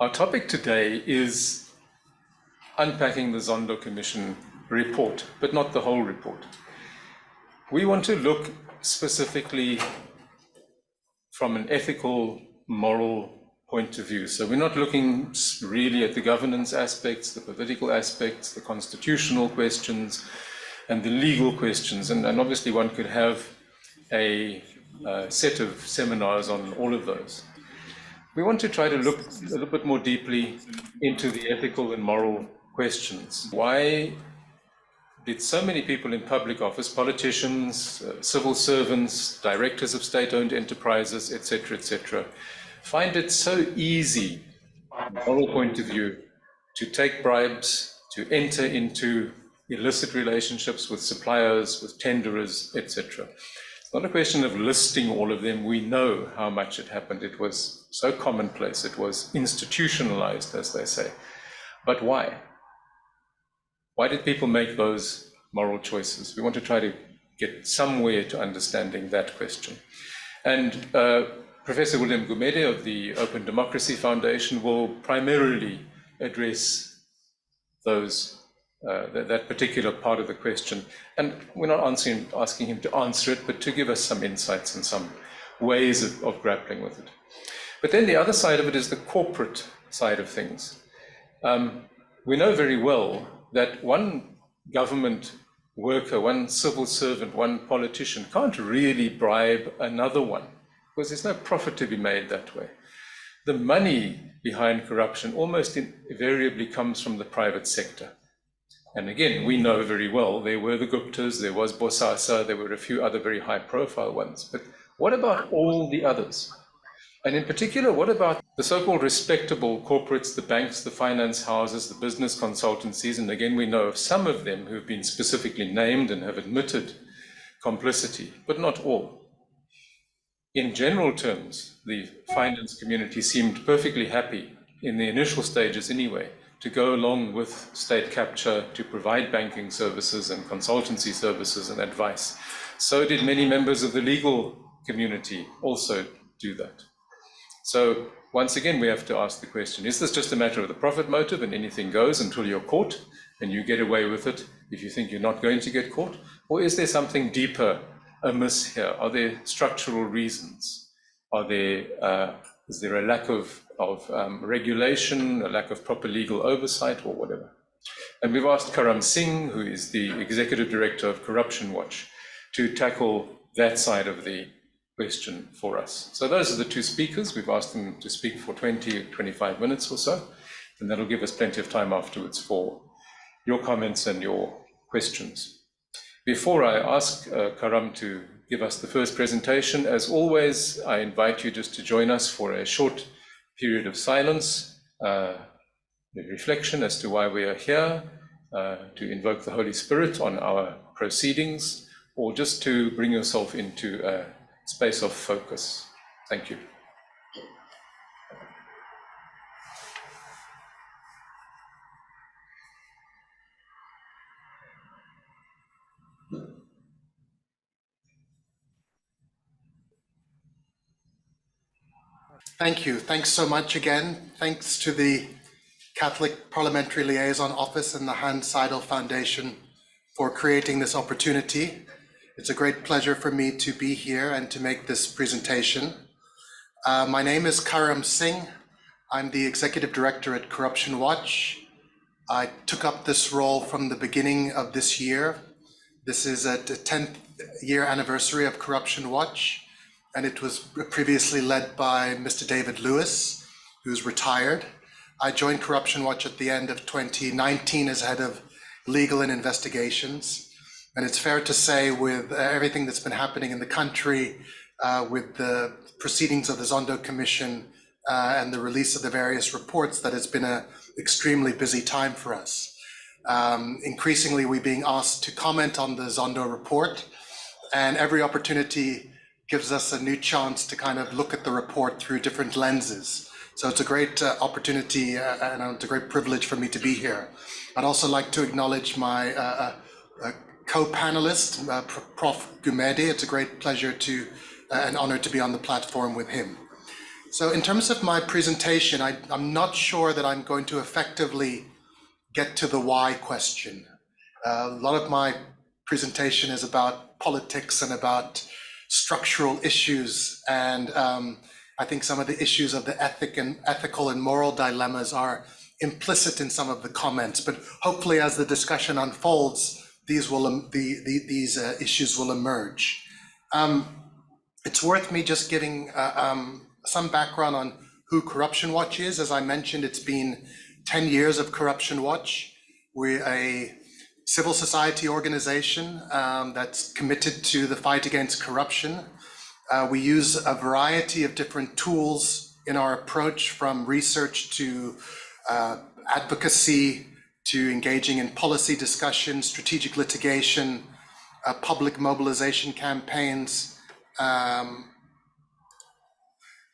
Our topic today is unpacking the Zondo Commission report, but not the whole report. We want to look specifically from an ethical, moral point of view. So we're not looking really at the governance aspects, the political aspects, the constitutional questions, and the legal questions. And obviously one could have a set of seminars on all of those. We want to try to look a little bit more deeply into the ethical and moral questions. Why did so many people in public office, politicians, civil servants, directors of state-owned enterprises, etc., find it so easy, from a moral point of view, to take bribes, to enter into illicit relationships with suppliers, with tenderers, etc.? It's not a question of listing all of them. We know how much it happened. It was so commonplace. It was institutionalized, as they say. But why? Why did people make those moral choices? We want to try to get somewhere to understanding that question. And Professor William Gumede of the Open Democracy Foundation will primarily address those that particular part of the question. And we're not asking him to answer it, but to give us some insights and some ways of grappling with it. But then the other side of it is the corporate side of things. We know very well that one government worker, one civil servant, one politician can't really bribe another one, because there's no profit to be made that way. The money behind corruption almost invariably comes from the private sector. And again, we know very well, there were the Guptas, there was Bosasa, there were a few other very high-profile ones. But what about all the others? And in particular, what about the so-called respectable corporates, the banks, the finance houses, the business consultancies? And again, we know of some of them who've been specifically named and have admitted complicity, but not all. In general terms, the finance community seemed perfectly happy, in the initial stages anyway, to go along with state capture to provide banking services and consultancy services and advice. So did many members of the legal community also do that. So once again, we have to ask the question, is this just a matter of the profit motive and anything goes until you're caught and you get away with it if you think you're not going to get caught? Or is there something deeper amiss here? Are there structural reasons? Is there a lack of regulation, a lack of proper legal oversight, or whatever? And we've asked Karam Singh, who is the Executive Director of Corruption Watch, to tackle that side of the question for us. So those are the two speakers. We've asked them to speak for 20, 25 minutes or so, and that'll give us plenty of time afterwards for your comments and your questions. Before I ask Karam to give us the first presentation, as always, I invite you just to join us for a short period of silence, reflection as to why we are here, to invoke the Holy Spirit on our proceedings, or just to bring yourself into a space of focus. Thank you. Thank you. Thanks so much again. Thanks to the Catholic Parliamentary Liaison Office and the Hans Seidel Foundation for creating this opportunity. It's a great pleasure for me to be here and to make this presentation. My name is Karam Singh. I'm the Executive Director at Corruption Watch. I took up this role from the beginning of this year. This is at the 10th year anniversary of Corruption Watch, and it was previously led by Mr. David Lewis, who's retired. I joined Corruption Watch at the end of 2019 as head of legal and investigations. And it's fair to say, with everything that's been happening in the country, with the proceedings of the Zondo Commission and the release of the various reports, that it's been an extremely busy time for us. Increasingly, we're being asked to comment on the Zondo report, and every opportunity gives us a new chance to kind of look at the report through different lenses. So it's a great opportunity and it's a great privilege for me to be here. I'd also like to acknowledge my co-panelist, Prof. Gumede. It's a great pleasure and honor to be on the platform with him. So in terms of my presentation, I'm not sure that I'm going to effectively get to the why question. A lot of my presentation is about politics and about structural issues, and I think some of the issues of the ethical and moral dilemmas are implicit in some of the comments. But hopefully, as the discussion unfolds, these issues will emerge. It's worth me just giving some background on who Corruption Watch is. As I mentioned, it's been 10 years of Corruption Watch. We're a civil society organization that's committed to the fight against corruption. We use a variety of different tools in our approach, from research to advocacy to engaging in policy discussions, strategic litigation, public mobilization campaigns,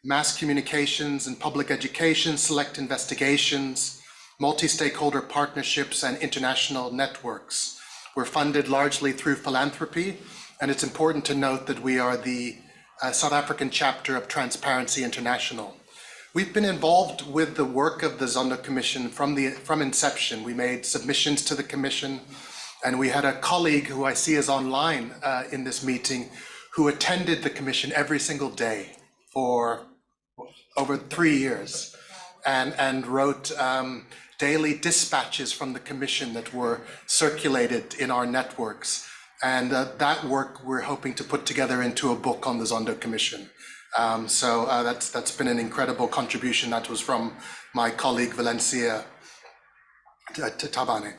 mass communications and public education, select investigations, multi-stakeholder partnerships, and international networks. We're funded largely through philanthropy, and it's important to note that we are the South African chapter of Transparency International. We've been involved with the work of the Zondo Commission from inception. We made submissions to the Commission, and we had a colleague who I see is online in this meeting who attended the Commission every single day for over 3 years and wrote daily dispatches from the Commission that were circulated in our networks. And that work we're hoping to put together into a book on the Zondo Commission. So that's been an incredible contribution. That was from my colleague Valencia Tabane.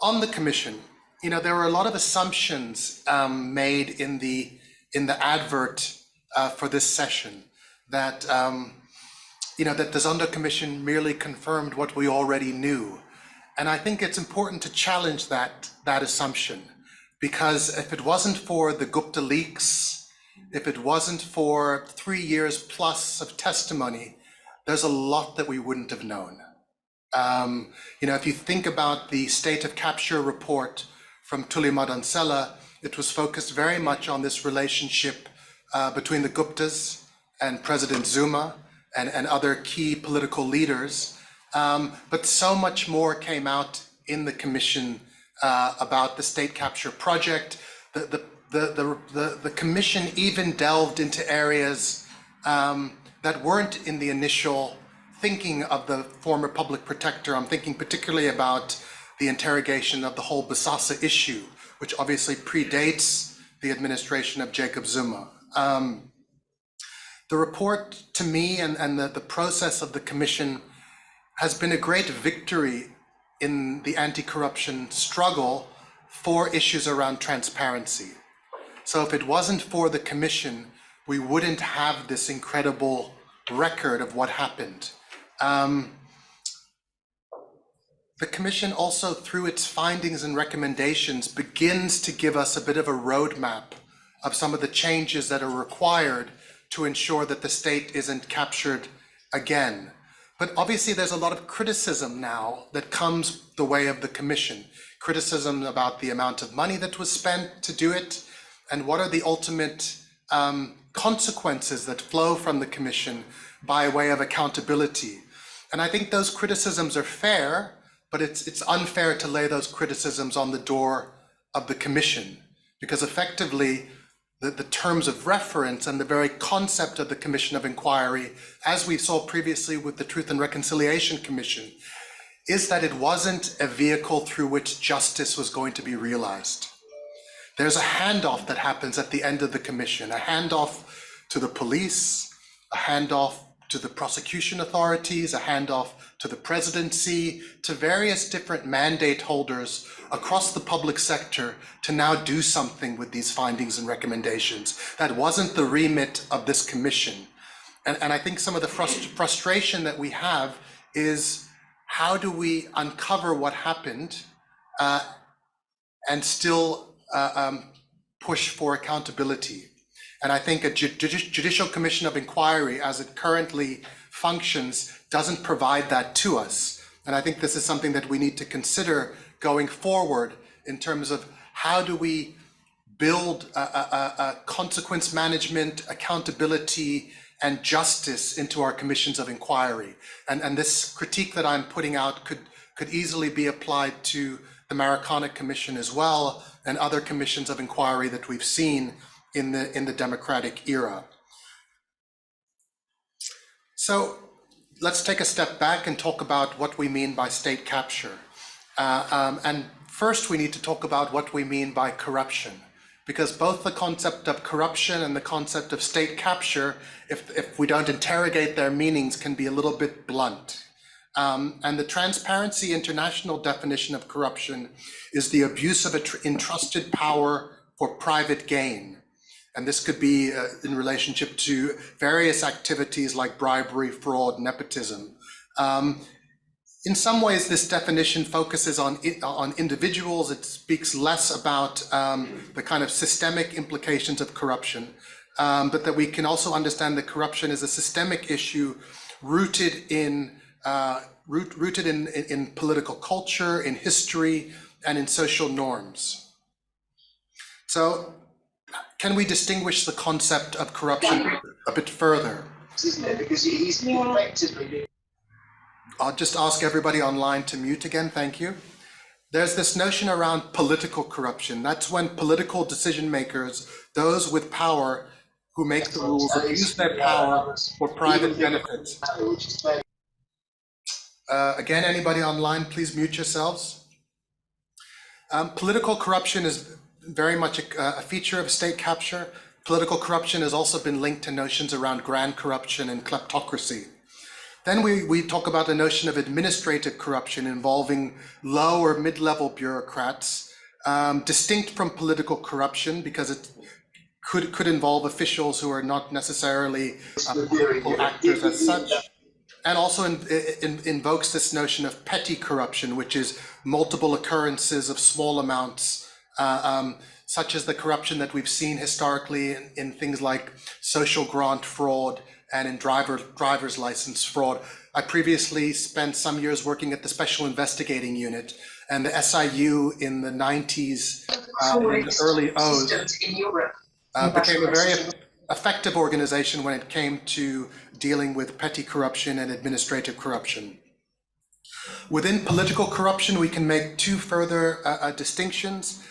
On the Commission, there were a lot of assumptions made in the advert for this session that that the Zondo Commission merely confirmed what we already knew. And I think it's important to challenge that assumption, because if it wasn't for the Gupta leaks, if it wasn't for 3 years plus of testimony, there's a lot that we wouldn't have known. If you think about the State of Capture report from Thuli Madonsela, it was focused very much on this relationship between the Guptas and President Zuma and other key political leaders. But so much more came out in the Commission about the state capture project. The Commission even delved into areas that weren't in the initial thinking of the former public protector. I'm thinking particularly about the interrogation of the whole Bosasa issue, which obviously predates the administration of Jacob Zuma. The report, to me, and the process of the Commission has been a great victory in the anti-corruption struggle for issues around transparency. So if it wasn't for the Commission, we wouldn't have this incredible record of what happened. The Commission also, through its findings and recommendations, begins to give us a bit of a roadmap of some of the changes that are required to ensure that the state isn't captured again. But obviously there's a lot of criticism now that comes the way of the Commission. Criticism about the amount of money that was spent to do it, and what are the ultimate consequences that flow from the Commission by way of accountability. And I think those criticisms are fair, but it's unfair to lay those criticisms on the door of the Commission, because effectively the terms of reference and the very concept of the Commission of Inquiry, as we saw previously with the Truth and Reconciliation Commission, is that it wasn't a vehicle through which justice was going to be realized. There's a handoff that happens at the end of the Commission, a handoff to the police, a handoff to the prosecution authorities, a handoff to the presidency, to various different mandate holders across the public sector to now do something with these findings and recommendations. That wasn't the remit of this Commission. And I think some of the frustration that we have is, how do we uncover what happened and still push for accountability? And I think a Judicial Commission of Inquiry, as it currently functions, doesn't provide that to us. And I think this is something that we need to consider going forward in terms of how do we build a consequence management, accountability, and justice into our commissions of inquiry. And this critique that I'm putting out could easily be applied to the Marikana Commission as well, and other commissions of inquiry that we've seen in the democratic era. So let's take a step back and talk about what we mean by state capture. And first we need to talk about what we mean by corruption, because both the concept of corruption and the concept of state capture, if we don't interrogate their meanings, can be a little bit blunt. And the Transparency International definition of corruption is the abuse of entrusted power for private gain. And this could be in relationship to various activities like bribery, fraud, nepotism. In some ways, this definition focuses on individuals. It speaks less about the kind of systemic implications of corruption, but that we can also understand that corruption is a systemic issue rooted in political culture, in history, and in social norms. So, can we distinguish the concept of corruption a bit further? I'll just ask everybody online to mute again, thank you. There's this notion around political corruption. That's when political decision makers, those with power who make the rules, use their power for private benefits. Again, anybody online, please mute yourselves. Political corruption is very much a feature of state capture. Political corruption has also been linked to notions around grand corruption and kleptocracy. Then we talk about the notion of administrative corruption involving low or mid-level bureaucrats, distinct from political corruption because it could involve officials who are not necessarily political actors as such, and also invokes this notion of petty corruption, which is multiple occurrences of small amounts, such as the corruption that we've seen historically in things like social grant fraud and in driver's license fraud. I previously spent some years working at the Special Investigating Unit, and the SIU in the 90s, in the early O's, became a very effective organization when it came to dealing with petty corruption and administrative corruption. Within political corruption, we can make two further distinctions.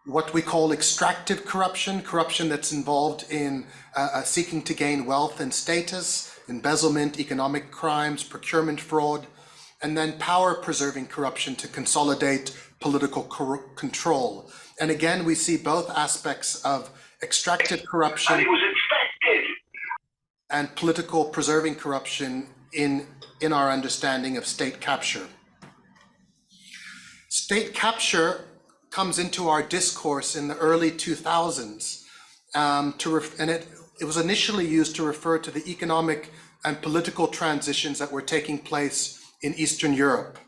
What we call extractive corruption, corruption that's involved in seeking to gain wealth and status, embezzlement, economic crimes, procurement fraud, and then power-preserving corruption to consolidate political control. And again, we see both aspects of extractive corruption and political preserving corruption in our understanding of state capture. State capture comes into our discourse in the early 2000s, and it was initially used to refer to the economic and political transitions that were taking place in Eastern Europe.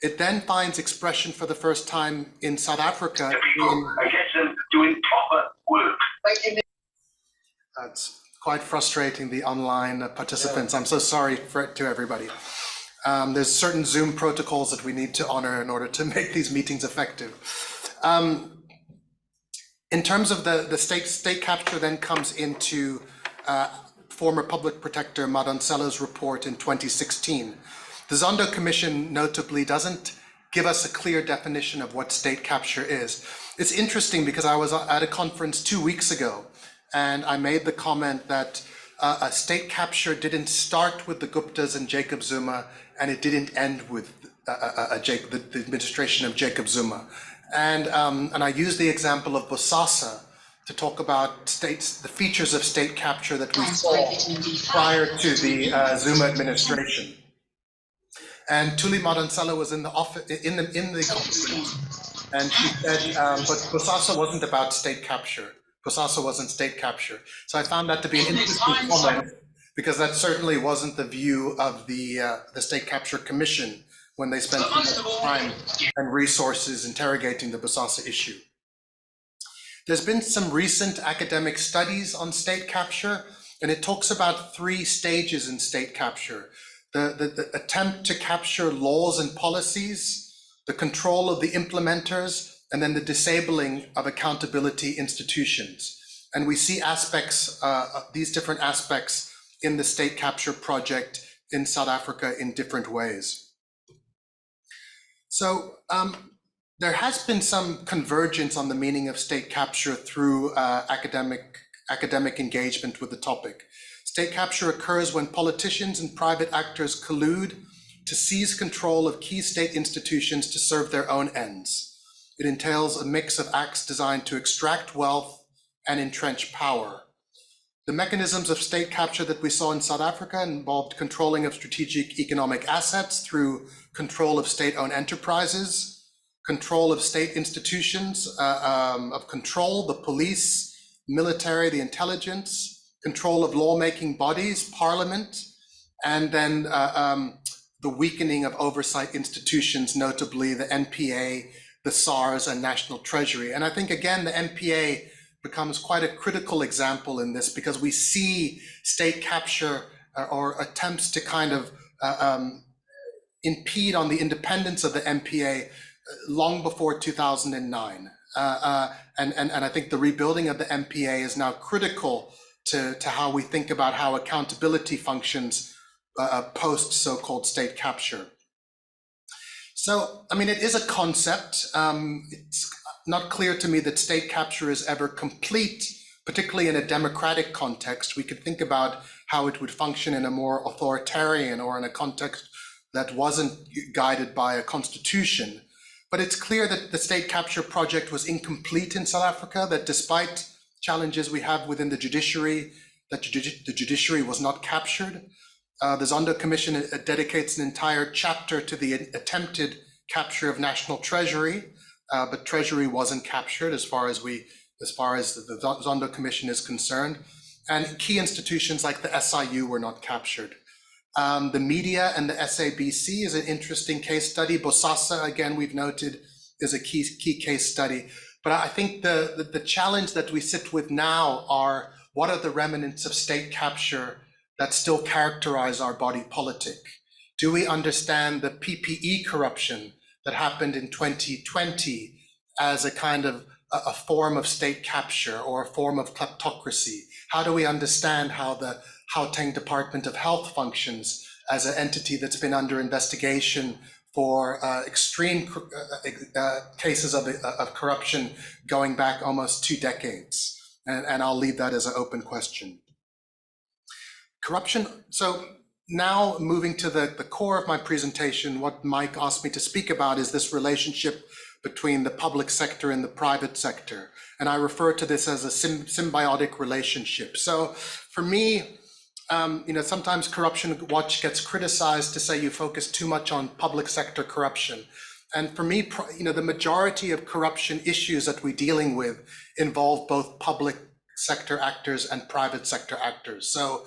It then finds expression for the first time in South Africa. I get them doing proper work. That's quite frustrating, the online participants. I'm so sorry to everybody. There's certain Zoom protocols that we need to honor in order to make these meetings effective. In terms of the state capture then comes into former public protector Madonsela's report in 2016. The Zondo Commission notably doesn't give us a clear definition of what state capture is. It's interesting because I was at a conference 2 weeks ago and I made the comment that a state capture didn't start with the Guptas and Jacob Zuma, and it didn't end with the administration of Jacob Zuma. And I used the example of Bosasa to talk about the features of state capture that we saw prior to the Zuma administration. And Thuli Madonsela was in the office in the conference, and she said, but Bosasa wasn't about state capture. Bosasa wasn't state capture. So I found that to be an interesting comment, because that certainly wasn't the view of the State Capture Commission when they spent so much time and resources interrogating the Bosasa issue. There's been some recent academic studies on state capture, and it talks about 3 stages in state capture. The attempt to capture laws and policies, the control of the implementers, and then the disabling of accountability institutions. And we see aspects, these different aspects in the state capture project in South Africa in different ways. So there has been some convergence on the meaning of state capture through academic engagement with the topic. State capture occurs when politicians and private actors collude to seize control of key state institutions to serve their own ends. It entails a mix of acts designed to extract wealth and entrench power. The mechanisms of state capture that we saw in South Africa involved controlling of strategic economic assets through control of state-owned enterprises, control of state institutions of control, the police, military, the intelligence, control of lawmaking bodies, parliament, and then the weakening of oversight institutions, notably the NPA, the SARS, and National Treasury. And I think, again, the NPA becomes quite a critical example in this, because we see state capture or attempts to kind of impede on the independence of the NPA long before 2009. And I think the rebuilding of the NPA is now critical to how we think about how accountability functions post so-called state capture. So, I mean, it is a concept. It's not clear to me that state capture is ever complete, particularly in a democratic context. We could think about how it would function in a more authoritarian or in a context that wasn't guided by a constitution. But it's clear that the state capture project was incomplete in South Africa, that despite challenges we have within the judiciary, that the judiciary was not captured. The Zondo Commission dedicates an entire chapter to the attempted capture of National Treasury, but Treasury wasn't captured as far as the Zondo Commission is concerned. And key institutions like the SIU were not captured. The media and the SABC is an interesting case study. Bosasa, again, we've noted, is a key case study. But I think the challenge that we sit with now are, what are the remnants of state capture that still characterize our body politic? Do we understand the PPE corruption that happened in 2020 as a kind of a form of state capture or a form of kleptocracy? How do we understand how the Gauteng Department of Health functions as an entity that's been under investigation for extreme cases of corruption going back almost 2 decades? And I'll leave that as an open question. Corruption. So now moving to the core of my presentation, what Mike asked me to speak about is this relationship between the public sector and the private sector. And I refer to this as a symbiotic relationship. So for me, sometimes Corruption Watch gets criticized to say you focus too much on public sector corruption. And for me, the majority of corruption issues that we're dealing with involve both public sector actors and private sector actors. So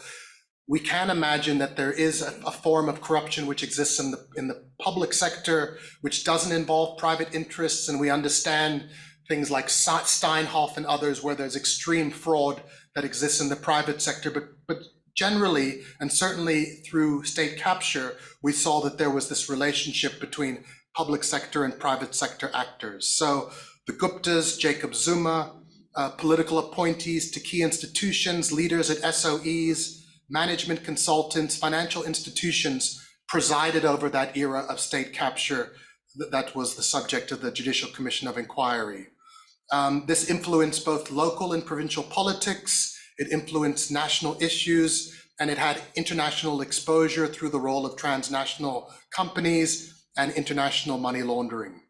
we can imagine that there is a form of corruption which exists in the public sector, which doesn't involve private interests. And we understand things like Steinhoff and others where there's extreme fraud that exists in the private sector. But generally, and certainly through state capture, we saw that there was this relationship between public sector and private sector actors. So the Guptas, Jacob Zuma, political appointees to key institutions, leaders at SOEs, management consultants, financial institutions presided over that era of state capture that was the subject of the Judicial Commission of Inquiry. This influenced both local and provincial politics. It influenced national issues, and it had international exposure through the role of transnational companies and international money laundering.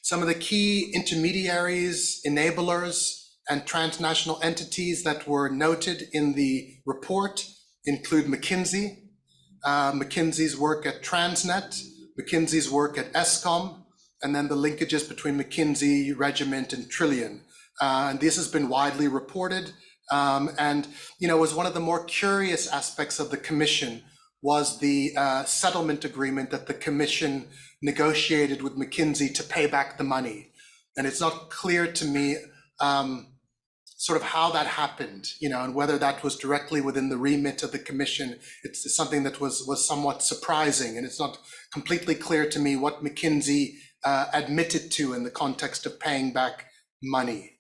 Some of the key intermediaries, enablers, and transnational entities that were noted in the report include McKinsey, McKinsey's work at Transnet, McKinsey's work at Eskom, and then the linkages between McKinsey, Regiment, and Trillion. And this has been widely reported. And was one of the more curious aspects of the commission was the settlement agreement that the commission negotiated with McKinsey to pay back the money. And it's not clear to me sort of how that happened, and whether that was directly within the remit of the commission. It's something that was somewhat surprising, and it's not completely clear to me what McKinsey admitted to in the context of paying back money,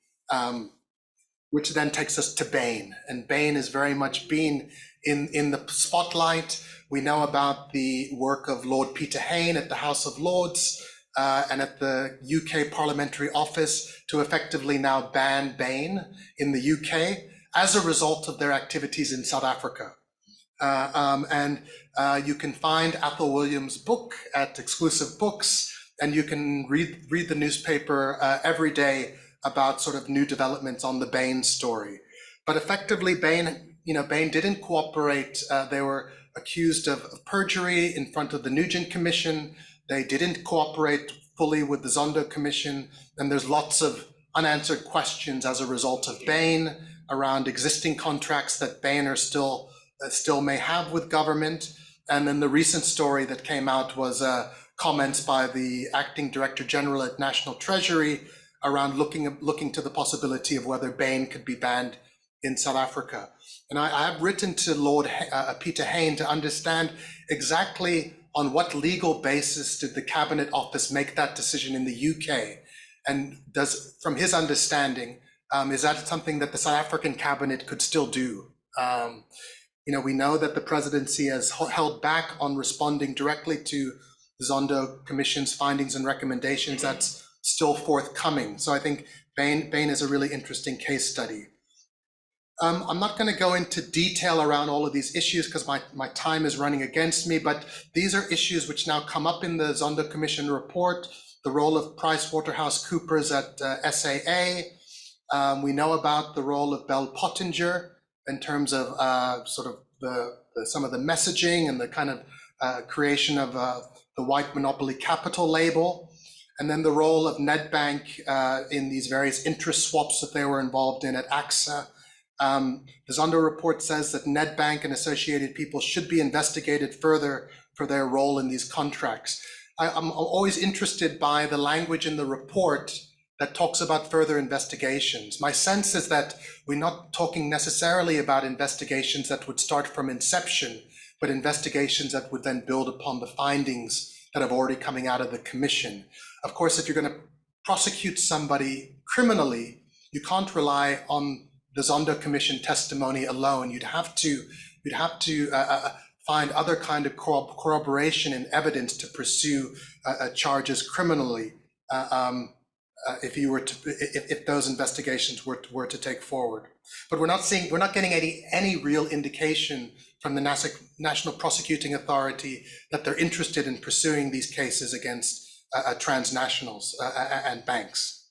which then takes us to Bain. And Bain has very much been in the spotlight. We know about the work of Lord Peter Hain at the House of Lords and at the UK Parliamentary Office to effectively now ban Bain in the UK as a result of their activities in South Africa. You can find Athol Williams' book at Exclusive Books, and you can read the newspaper every day about sort of new developments on the Bain story. But effectively, Bain didn't cooperate. They were accused of perjury in front of the Nugent Commission. They didn't cooperate fully with the Zondo Commission, and there's lots of unanswered questions as a result of Bain around existing contracts that Bain are still may have with government. And then the recent story that came out was comments by the acting Director General at National Treasury around looking to the possibility of whether Bain could be banned in South Africa. And I have written to Lord Peter Hain to understand exactly on what legal basis did the Cabinet Office make that decision in the UK? And from his understanding, is that something that the South African Cabinet could still do? We know that the presidency has held back on responding directly to the Zondo Commission's findings and recommendations. That's still forthcoming. So I think Bain is a really interesting case study. I'm not going to go into detail around all of these issues because my time is running against me, but these are issues which now come up in the Zondo Commission report, the role of PricewaterhouseCoopers at SAA. We know about the role of Bell Pottinger in terms of sort of some of the messaging and the kind of creation of the white monopoly capital label, and then the role of Nedbank in these various interest swaps that they were involved in at AXA. The Zondo report says that Nedbank and associated people should be investigated further for their role in these contracts. I'm always interested by the language in the report that talks about further investigations. My sense is that we're not talking necessarily about investigations that would start from inception, but investigations that would then build upon the findings that have already coming out of the commission. Of course, if you're going to prosecute somebody criminally, you can't rely on the Zondo Commission testimony alone. You'd have to find other kind of corroboration and evidence to pursue charges criminally if those investigations were to take forward. But we're not getting any real indication from the National Prosecuting Authority that they're interested in pursuing these cases against transnationals and banks.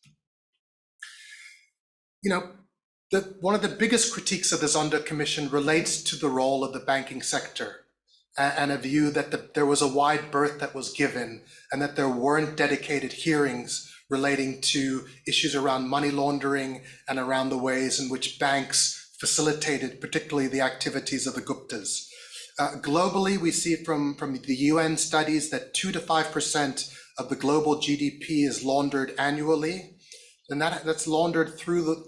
One of the biggest critiques of the Zondo Commission relates to the role of the banking sector and a view that there was a wide berth that was given and that there weren't dedicated hearings relating to issues around money laundering and around the ways in which banks facilitated particularly the activities of the Guptas. Globally, we see from the UN studies that 2 to 5% of the global GDP is laundered annually. And that's laundered through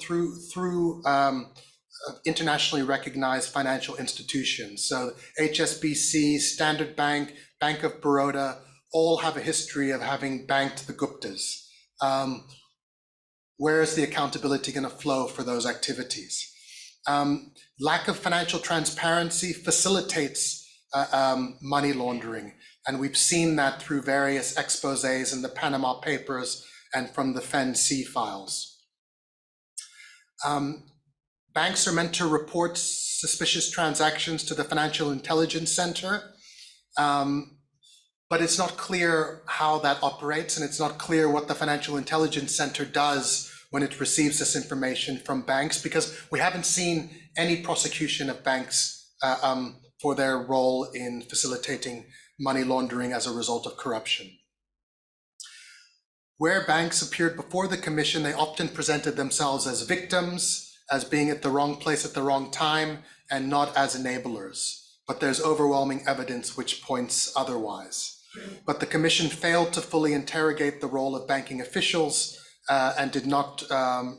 internationally recognized financial institutions. So HSBC, Standard Bank, Bank of Baroda, all have a history of having banked the Guptas. Where is the accountability going to flow for those activities? Lack of financial transparency facilitates money laundering. And we've seen that through various exposés in the Panama Papers and from the FENC files. Banks are meant to report suspicious transactions to the Financial Intelligence Center, but it's not clear how that operates, and it's not clear what the Financial Intelligence Center does when it receives this information from banks, because we haven't seen any prosecution of banks for their role in facilitating money laundering as a result of corruption. Where banks appeared before the commission, they often presented themselves as victims, as being at the wrong place at the wrong time, and not as enablers. But there's overwhelming evidence which points otherwise. But the commission failed to fully interrogate the role of banking officials and did not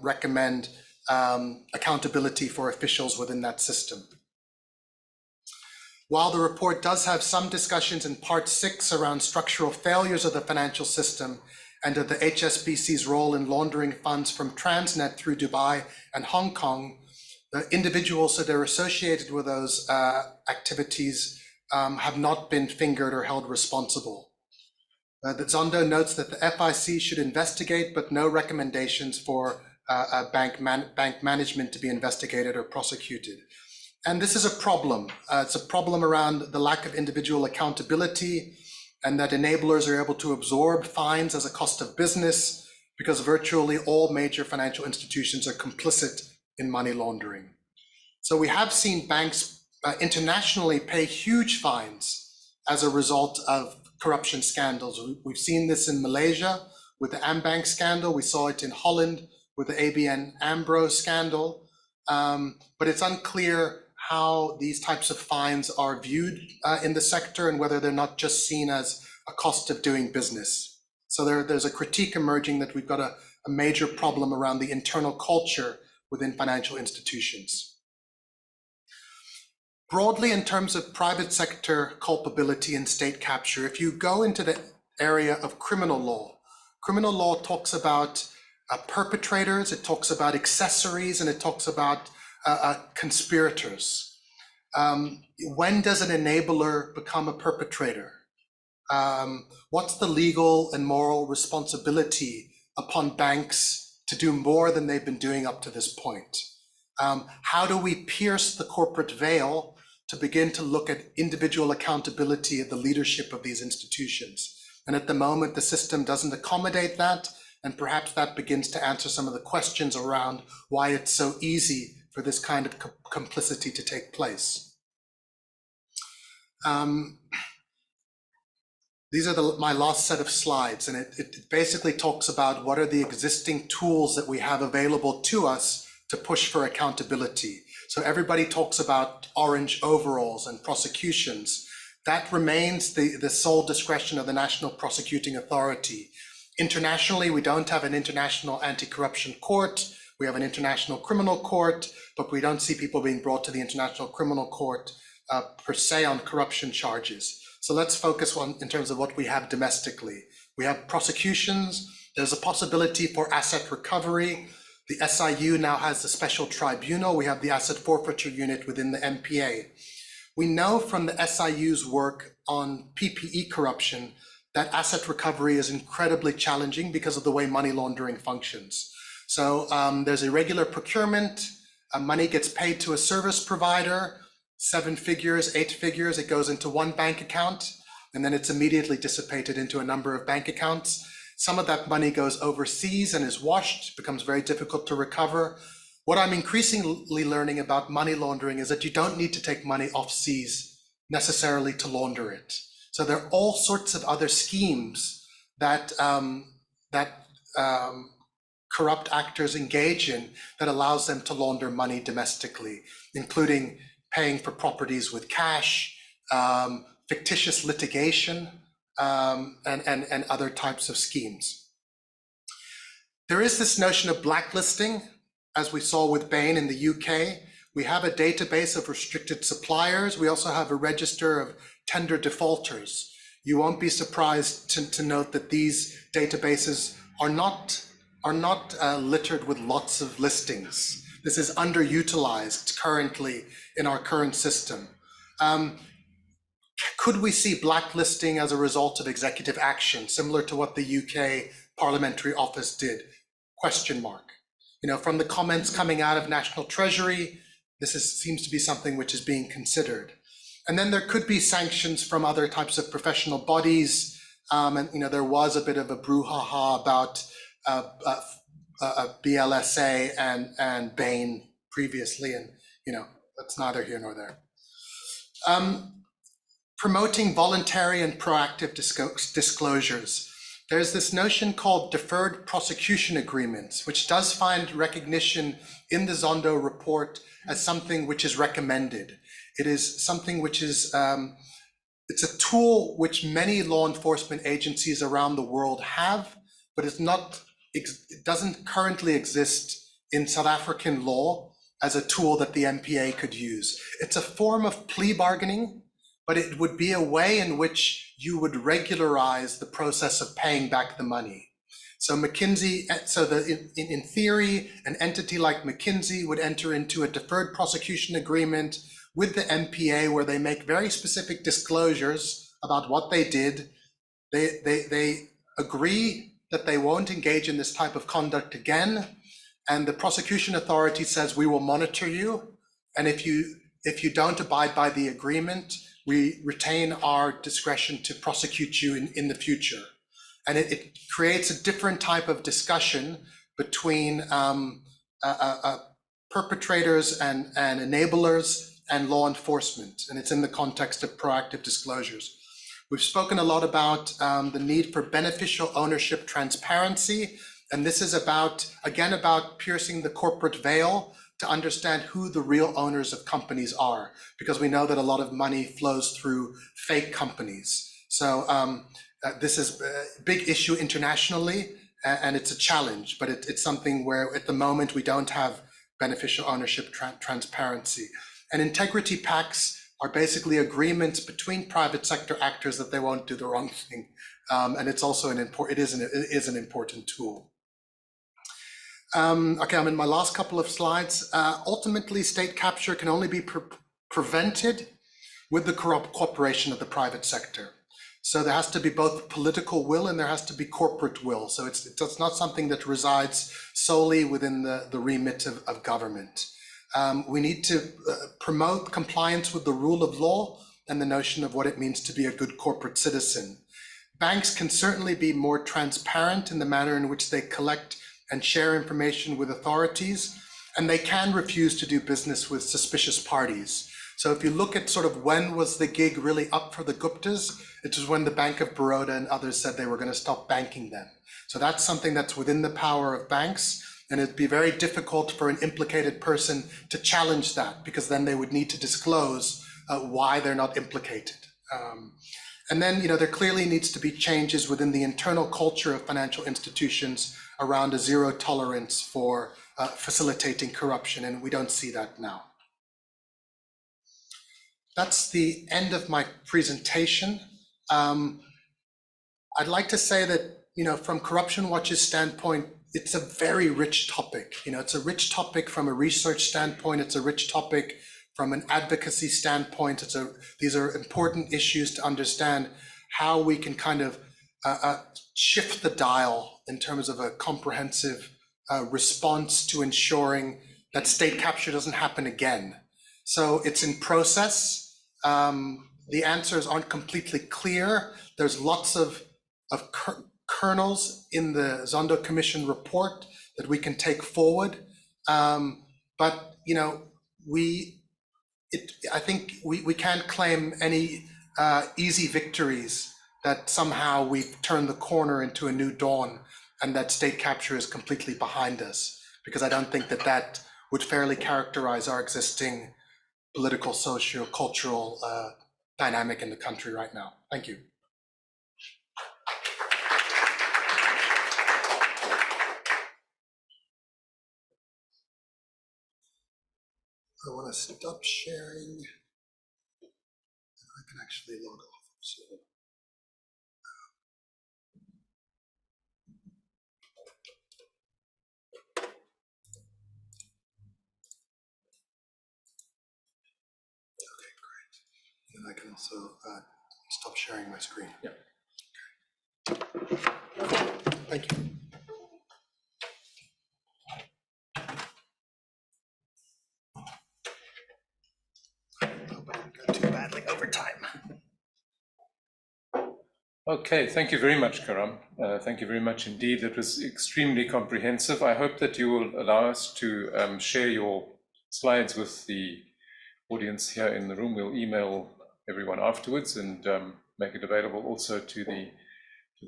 recommend accountability for officials within that system. While the report does have some discussions in part 6 around structural failures of the financial system and of the HSBC's role in laundering funds from Transnet through Dubai and Hong Kong, the individuals that are associated with those activities have not been fingered or held responsible. The Zondo notes that the FIC should investigate, but no recommendations for bank management to be investigated or prosecuted. And this is a problem. It's a problem around the lack of individual accountability, and that enablers are able to absorb fines as a cost of business because virtually all major financial institutions are complicit in money laundering. So we have seen banks internationally pay huge fines as a result of corruption scandals. We've seen this in Malaysia with the AmBank scandal. We saw it in Holland with the ABN AMRO scandal. But it's unclear how these types of fines are viewed in the sector and whether they're not just seen as a cost of doing business. So there's a critique emerging that we've got a major problem around the internal culture within financial institutions. Broadly, in terms of private sector culpability and state capture, if you go into the area of criminal law talks about perpetrators, it talks about accessories, and it talks about conspirators. When does an enabler become a perpetrator? What's the legal and moral responsibility upon banks to do more than they've been doing up to this point? How do we pierce the corporate veil to begin to look at individual accountability at the leadership of these institutions? And at the moment, the system doesn't accommodate that, and perhaps that begins to answer some of the questions around why it's so easy for this kind of complicity to take place. These are my last set of slides, and it basically talks about what are the existing tools that we have available to us to push for accountability. So everybody talks about orange overalls and prosecutions. That remains the sole discretion of the National Prosecuting Authority. Internationally, we don't have an international anti-corruption court. We have an international criminal court, but we don't see people being brought to the International Criminal Court per se on corruption charges. So let's focus on in terms of what we have domestically. We have prosecutions. There's a possibility for asset recovery. The SIU now has the special tribunal. We have the asset forfeiture unit within the MPA. We know from the SIU's work on PPE corruption that asset recovery is incredibly challenging because of the way money laundering functions. So there's irregular procurement, money gets paid to a service provider, 7 figures, 8 figures, it goes into one bank account, and then it's immediately dissipated into a number of bank accounts. Some of that money goes overseas and is washed, becomes very difficult to recover. What I'm increasingly learning about money laundering is that you don't need to take money off seas necessarily to launder it. So there are all sorts of other schemes that corrupt actors engage in that allows them to launder money domestically, including paying for properties with cash, fictitious litigation, and other types of schemes. There is this notion of blacklisting, as we saw with Bain in the UK. We have a database of restricted suppliers. We also have a register of tender defaulters. You won't be surprised to note that these databases are not littered with lots of listings. This is underutilized currently in our current system. Could we see blacklisting as a result of executive action, similar to what the UK Parliamentary Office did? Question mark. You know, from the comments coming out of National Treasury, seems to be something which is being considered. And then there could be sanctions from other types of professional bodies. And you know, there was a bit of a brouhaha about BLSA and Bain previously, and you know, that's neither here nor there. Promoting voluntary and proactive disclosures. There's this notion called deferred prosecution agreements, which does find recognition in the Zondo report as something which is recommended. It is something which is, it's a tool which many law enforcement agencies around the world have, but it doesn't currently exist in South African law as a tool that the MPA could use. It's a form of plea bargaining, but it would be a way in which you would regularize the process of paying back the money. So McKinsey, in theory, an entity like McKinsey would enter into a deferred prosecution agreement with the MPA where they make very specific disclosures about what they did. They agree that they won't engage in this type of conduct again. And the prosecution authority says, we will monitor you. And if you don't abide by the agreement, we retain our discretion to prosecute you in the future. And it creates a different type of discussion between perpetrators and enablers and law enforcement. And it's in the context of proactive disclosures. We've spoken a lot about the need for beneficial ownership transparency. And this is about piercing the corporate veil to understand who the real owners of companies are, because we know that a lot of money flows through fake companies. So this is a big issue internationally, and it's a challenge, but it's something where at the moment we don't have beneficial ownership transparency. And integrity pacts are basically agreements between private sector actors that they won't do the wrong thing. And it's also it is an important tool. Okay, I'm in my last couple of slides. Ultimately, state capture can only be prevented with the cooperation of the private sector. So there has to be both political will and there has to be corporate will. So it's not something that resides solely within the remit of government. We need to promote compliance with the rule of law and the notion of what it means to be a good corporate citizen. Banks can certainly be more transparent in the manner in which they collect and share information with authorities, and they can refuse to do business with suspicious parties. So if you look at sort of when was the gig really up for the Guptas, it was when the Bank of Baroda and others said they were going to stop banking them. So that's something that's within the power of banks, and it'd be very difficult for an implicated person to challenge that, because then they would need to disclose why they're not implicated. And then, there clearly needs to be changes within the internal culture of financial institutions around a zero tolerance for facilitating corruption, and we don't see that now. That's the end of my presentation. I'd like to say that, from Corruption Watch's standpoint, it's a very rich topic. It's a rich topic from a research standpoint. It's a rich topic from an advocacy standpoint. These are important issues to understand how we can kind of shift the dial in terms of a comprehensive response to ensuring that state capture doesn't happen again. So it's in process. The answers aren't completely clear. There's lots of kernels in the Zondo Commission report that we can take forward. But I think we can't claim any easy victories that somehow we've turned the corner into a new dawn and that state capture is completely behind us, because I don't think that would fairly characterize our existing political, socio-cultural dynamic in the country right now. Thank you. I want to stop sharing. I can actually log off. So, okay, great. And I can also stop sharing my screen. Yeah. Okay. Thank you. Too badly over time. Okay, thank you very much, Karam. Thank you very much indeed. It was extremely comprehensive. I hope that you will allow us to share your slides with the audience here in the room. We'll email everyone afterwards and make it available also to the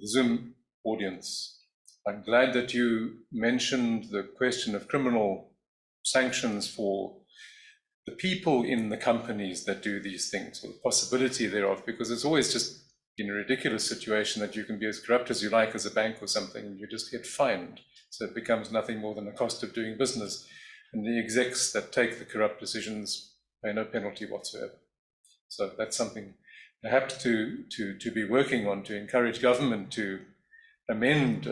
Zoom audience. I'm glad that you mentioned the question of criminal sanctions for the people in the companies that do these things, or the possibility thereof, because it's always just been a ridiculous situation that you can be as corrupt as you like as a bank or something, and you just get fined. So it becomes nothing more than a cost of doing business. And the execs that take the corrupt decisions pay no penalty whatsoever. So that's something perhaps to be working on, to encourage government to amend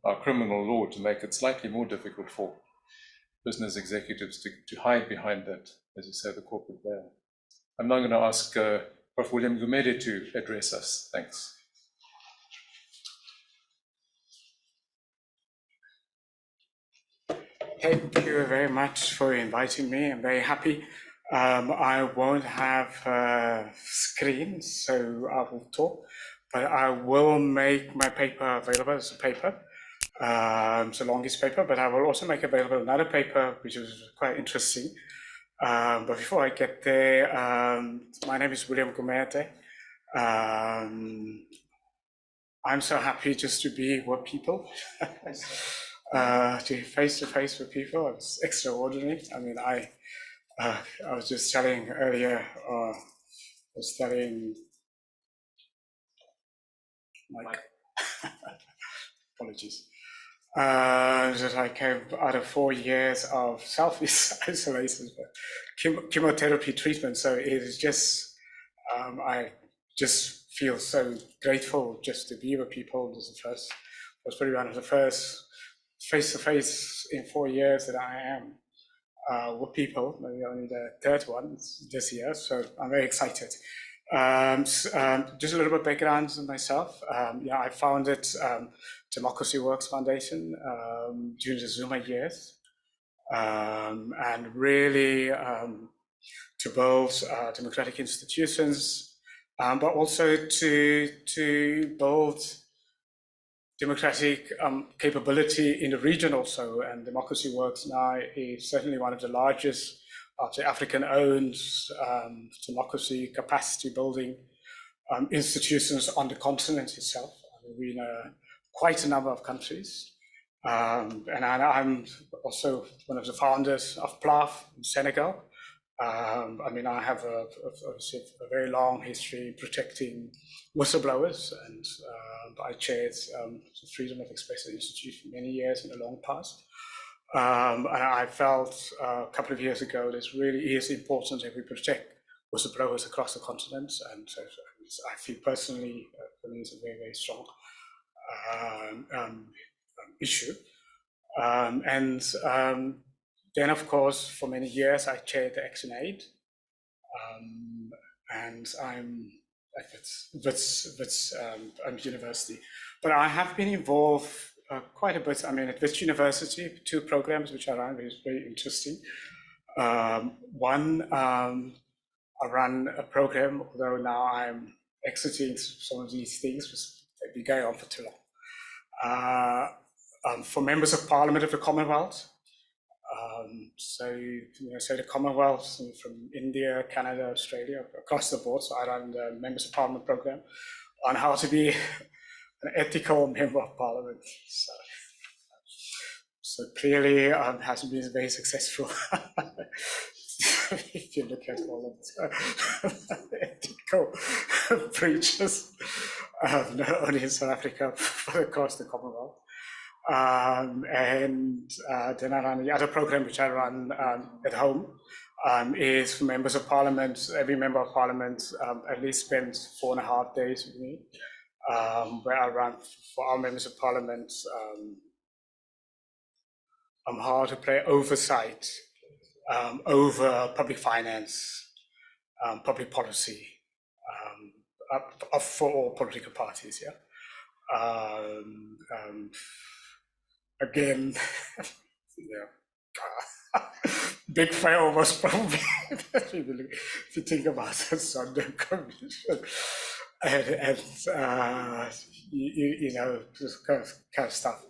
our criminal law to make it slightly more difficult for business executives to hide behind that, as you say, the corporate veil. I'm now going to ask Prof. William Gumede to address us. Thanks. Thank you very much for inviting me. I'm very happy. I won't have a screen, so I will talk, but I will make my paper available as a paper. It's the longest paper, but I will also make available another paper, which is quite interesting. But before I get there, my name is William Gumede. I'm so happy just to be with people. To face with people, it's extraordinary. I mean, I was just telling earlier, Mike, apologies, that I came out of 4 years of self-isolation, chemotherapy treatment. So it is just, I just feel so grateful just to be with people. This is the first, was probably one of the first face-to-face in 4 years that I am with people, maybe only the third one this year, so I'm very excited. Just a little bit of background on myself. Yeah, I founded Democracy Works Foundation during the Zuma years, and really to build democratic institutions, but also to build democratic capability in the region also. And Democracy Works now is certainly one of the largest of the African-owned democracy capacity building institutions on the continent itself. I mean, we're in quite a number of countries. And I'm also one of the founders of PLAF in Senegal. I mean, I have a very long history protecting whistleblowers, and I chaired the Freedom of Expression Institute for many years in the long past. And I felt a couple of years ago this really is important that we protect whistleblowers across the continent, and so I feel personally for me it's a very, very strong issue. Then, of course, for many years, I chaired the Action Aid, and I'm at Wits University. But I have been involved quite a bit. I mean, at Wits University, 2 programs which I run, which is very interesting. One, I run a program, although now I'm exiting some of these things, which they've been going on for too long. For members of Parliament of the Commonwealth. So the Commonwealth from India, Canada, Australia, across the board. So I run the Members of Parliament program on how to be an ethical member of Parliament. So clearly hasn't been very successful. If you look at all of the ethical breaches, not only in South Africa, but across the Commonwealth. And then I run the other program which I run at home is for members of Parliament. Every member of Parliament at least spends 4.5 days with me, where I run for our members of Parliament how to play oversight over public finance, public policy for all political parties. Yeah. Again, big fail was probably, if you think about the Zondo Commission, and this kind of stuff,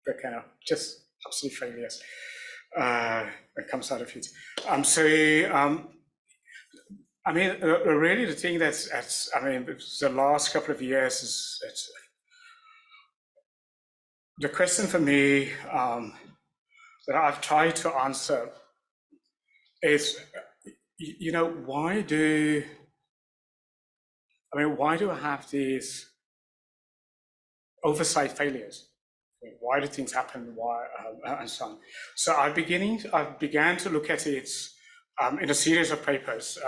the kind of just absolute failures that comes out of it. I mean, really the thing that's I mean, the last couple of years is, the question for me that I've tried to answer is, why do I have these oversight failures? Why do things happen? Why and so on? So I began to look at it in a series of papers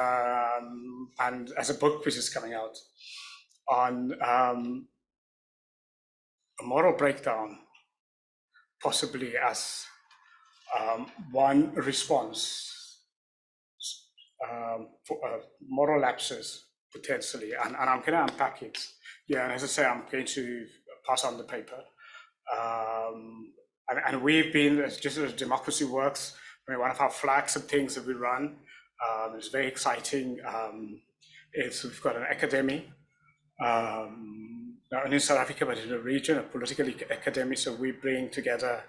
and as a book which is coming out on a moral breakdown, possibly as one response for moral lapses, potentially. And I'm going to unpack it. Yeah, and as I say, I'm going to pass on the paper. And we've been, just as Democracy Works, I mean, one of our flagship things that we run, it's very exciting, is we've got an academy, not only in South Africa, but in the region, a political academy. So we bring together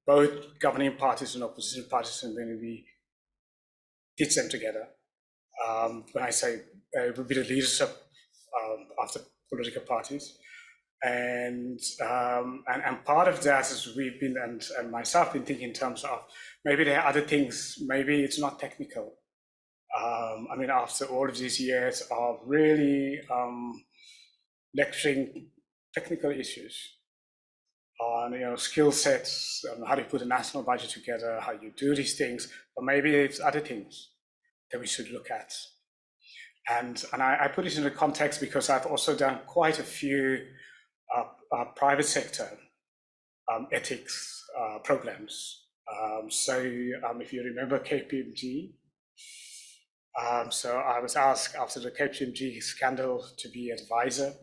both governing parties and opposition parties, and then we teach them together. When I say it would be the leadership of the political parties. And part of that is we've been, and myself, been thinking in terms of maybe there are other things, maybe it's not technical. I mean, after all of these years of really lecturing technical issues on, skill sets, how do you put a national budget together, how you do these things, but maybe it's other things that we should look at. And I put it in the context because I've also done quite a few private sector ethics programs. So if you remember KPMG, so I was asked after the KPMG scandal to be advisor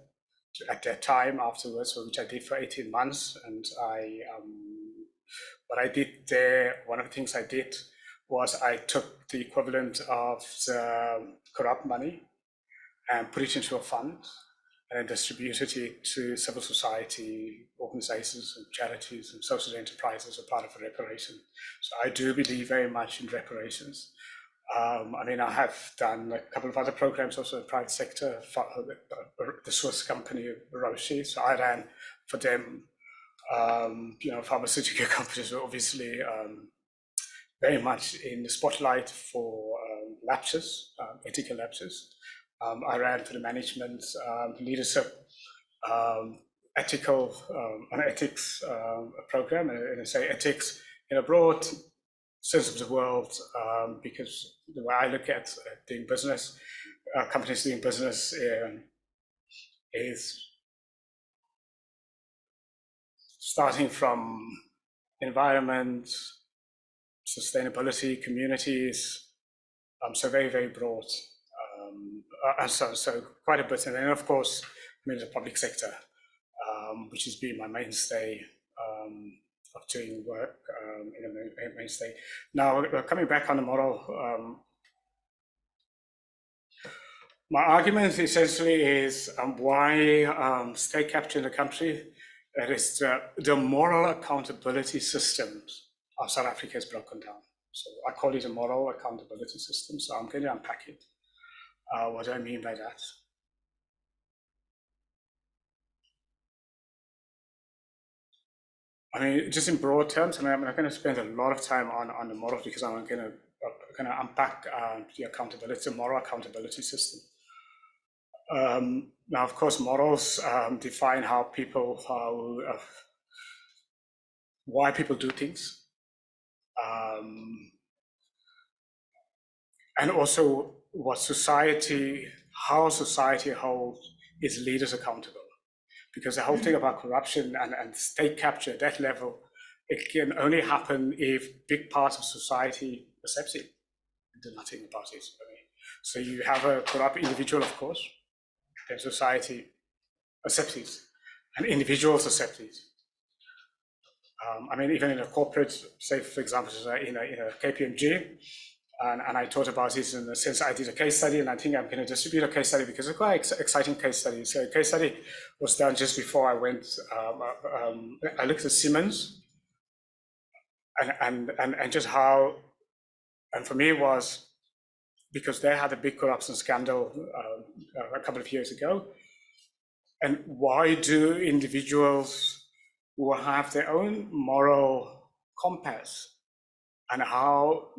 at that time afterwards, which I did for 18 months. And what I did there, one of the things I did was I took the equivalent of the corrupt money and put it into a fund and distributed it to civil society organizations and charities and social enterprises as part of a reparation. So I do believe very much in reparations. I mean, I have done a couple of other programs also in the private sector, for the Swiss company Roche. So I ran for them, pharmaceutical companies were obviously very much in the spotlight for lapses, ethical lapses. I ran for the management leadership ethical and ethics program, and I say ethics in a broad sense of the world, because the way I look at doing business, companies doing business is starting from environment, sustainability, communities, so very, very broad. So quite a bit, and then of course, the public sector, which has been my mainstay of doing work, mainstay. Now, coming back on the model, my argument essentially is why state capture in the country, that is the moral accountability systems of South Africa is broken down. So I call it a moral accountability system, so I'm going to unpack it. What do I mean by that? I mean, just in broad terms, and I'm not going to spend a lot of time on the model because I'm going to unpack the accountability, the moral accountability system. Now, of course, models define how people, why people do things, and also what society, how society holds its leaders accountable. Because the whole thing about corruption and state capture at that level, it can only happen if big parts of society accept it and do nothing about it. So you have a corrupt individual, of course, then society accepts it, and individuals accept it. I mean, even in a corporate, say for example, in a KPMG, and I thought about this in the sense I did a case study, and I think I'm going to distribute a case study because it's quite exciting case study. So a case study was done just before I went. I looked at Siemens, and just how, and for me it was because they had a big corruption scandal a couple of years ago, and why do individuals who have their own moral compass, and how,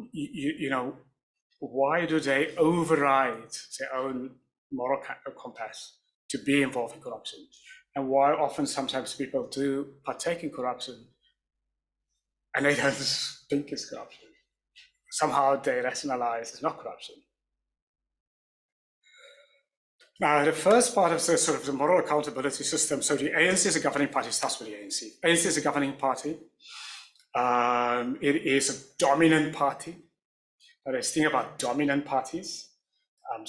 why do they override their own moral compass to be involved in corruption? And why often sometimes people do partake in corruption and they don't think it's corruption. Somehow they rationalize it's not corruption. Now, the first part of the sort of the moral accountability system, so the ANC is a governing party, starts with the ANC. ANC is a governing party. It is a dominant party. Now, there's a thing about dominant parties, and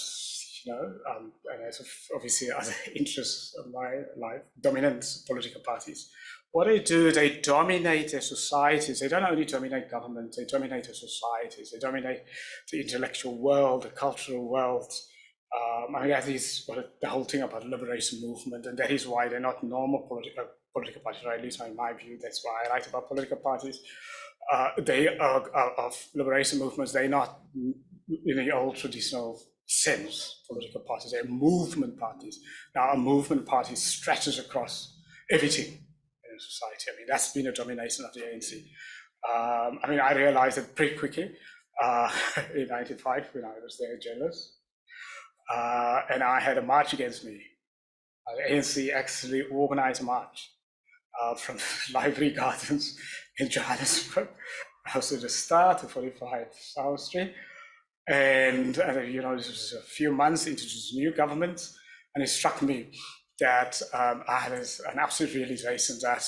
that's obviously other interests of my life, dominant political parties. What they do, they dominate their societies. They don't only dominate government, they dominate their societies. They dominate the intellectual world, the cultural world. That is what the whole thing about the liberation movement, and that is why they're not normal political parties, or at least in my view, that's why I write about political parties. They are of liberation movements, they're not in the old traditional sense political parties, they're movement parties. Now, a movement party stretches across everything in society. That's been a domination of the ANC. I realized it pretty quickly in 95 when I was there jealous. And I had a march against me. The ANC actually organized a march from Library Gardens in Johannesburg. I was at the start of 45 South Street. And this was a few months into this new government. And it struck me that I had an absolute realization that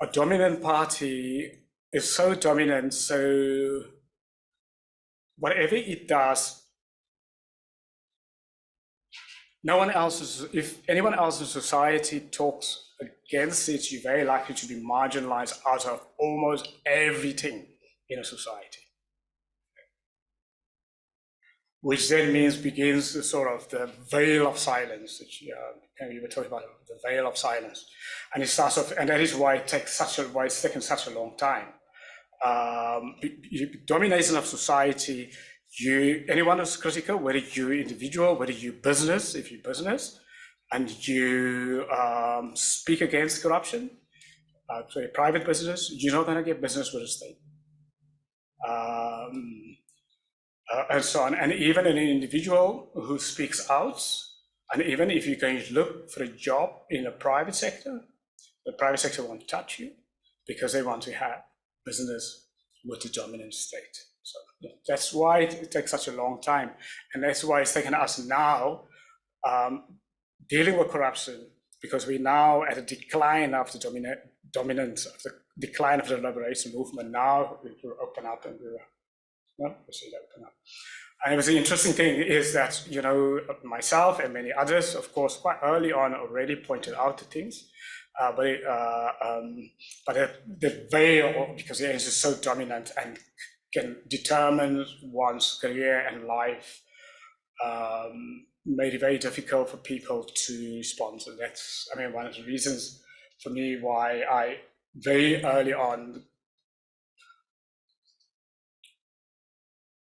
a dominant party is so dominant, so whatever it does, no one else if anyone else in society talks against it, you're very likely to be marginalized out of almost everything in a society. Which then begins the sort of the veil of silence that you were talking about, the veil of silence. And it starts off, and that is why it's taken such a long time. Domination of society, anyone who's critical, whether you're individual, whether you're business, if you're business, and you speak against corruption, so a private business, you're not going to get business with the state. And so on. And even an individual who speaks out, and even if you're going to look for a job in the private sector won't touch you because they want to have business with the dominant state. So that's why it takes such a long time. And that's why it's taken us now dealing with corruption, because we're now at a decline of the dominance, of the decline of the liberation movement. Now we will open up and we'll see that open up. And it was the interesting thing is that, myself and many others, of course, quite early on already pointed out the things, but the veil, because the ANC is so dominant and can determine one's career and life, made it very difficult for people to respond. So that's, one of the reasons for me why I very early on